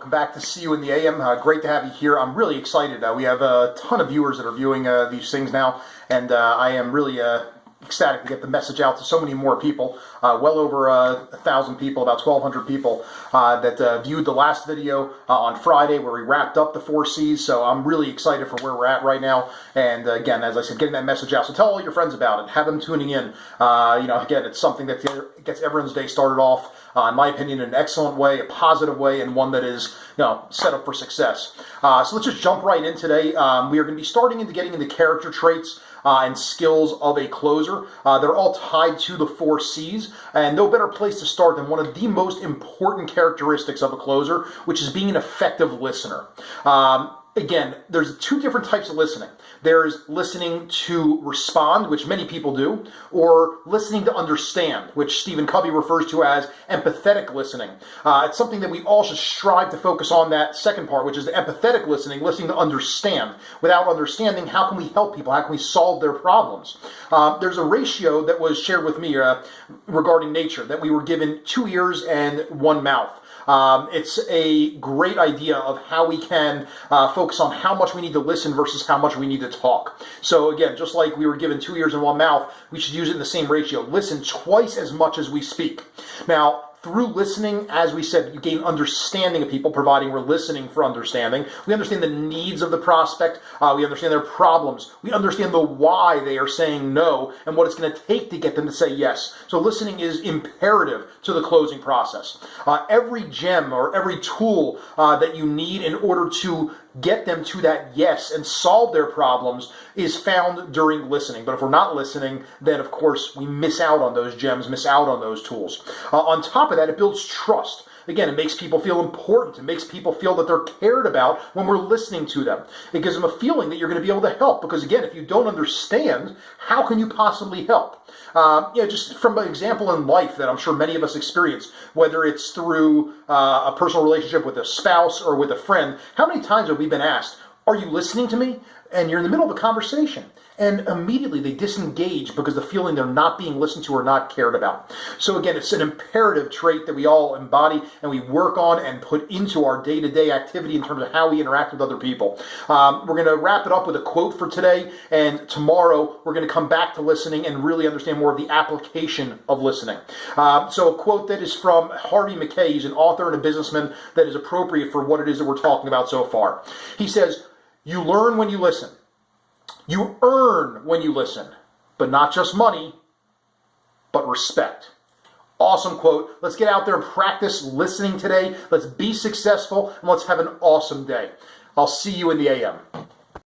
welcome back to See You in the AM. Great to have you here. I'm really excited. We have a ton of viewers that are viewing these things now, and I am really ecstatic to get the message out to so many more people. Well over 1,000 people, about 1,200 people that viewed the last video on Friday where we wrapped up the 4 C's. So I'm really excited for where we're at right now. And again, as I said, getting that message out. So tell all your friends about it. Have them tuning in. Again, it's something that gets everyone's day started off, in my opinion, in an excellent way, a positive way, and one that is set up for success. So let's just jump right in today. We are going to be starting into getting into character traits and skills of a closer. They're all tied to the 4 C's, and no better place to start than one of the most important characteristics of a closer, which is being an effective listener. Again, there's 2 different types of listening. There's listening to respond, which many people do, or listening to understand, which Stephen Covey refers to as empathetic listening. It's something that we all should strive to focus on, that second part, which is the empathetic listening to understand. Without understanding, how can we help people? How can we solve their problems? There's a ratio that was shared with me regarding nature, that we were given 2 ears and 1 mouth. It's a great idea of how we can focus on how much we need to listen versus how much we need to talk. So again, just like we were given 2 ears and 1 mouth, we should use it in the same ratio. Listen twice as much as we speak. Now, through listening, as we said, you gain understanding of people, providing we're listening for understanding. We understand the needs of the prospect. We understand their problems. We understand the why they are saying no and what it's going to take to get them to say yes. So listening is imperative to the closing process. Every gem or every tool that you need in order to get them to that yes and solve their problems is found during listening. But if we're not listening, then of course we miss out on those gems, miss out on those tools. On top of that, it builds trust. Again, it makes people feel important. It makes people feel that they're cared about when we're listening to them. It gives them a feeling that you're going to be able to help. Because again, if you don't understand, how can you possibly help? Just from an example in life that I'm sure many of us experience, whether it's through a personal relationship with a spouse or with a friend, how many times have we been asked, are you listening to me? And you're in the middle of a conversation, and immediately they disengage because the feeling they're not being listened to or not cared about. So again, it's an imperative trait that we all embody and we work on and put into our day-to-day activity in terms of how we interact with other people. We're going to wrap it up with a quote for today, and tomorrow we're going to come back to listening and really understand more of the application of listening. So a quote that is from Harvey Mackay. He's an author and a businessman that is appropriate for what it is that we're talking about so far. He says, "You learn when you listen. You earn when you listen, but not just money, but respect." Awesome quote. Let's get out there and practice listening today. Let's be successful, and let's have an awesome day. I'll see you in the AM.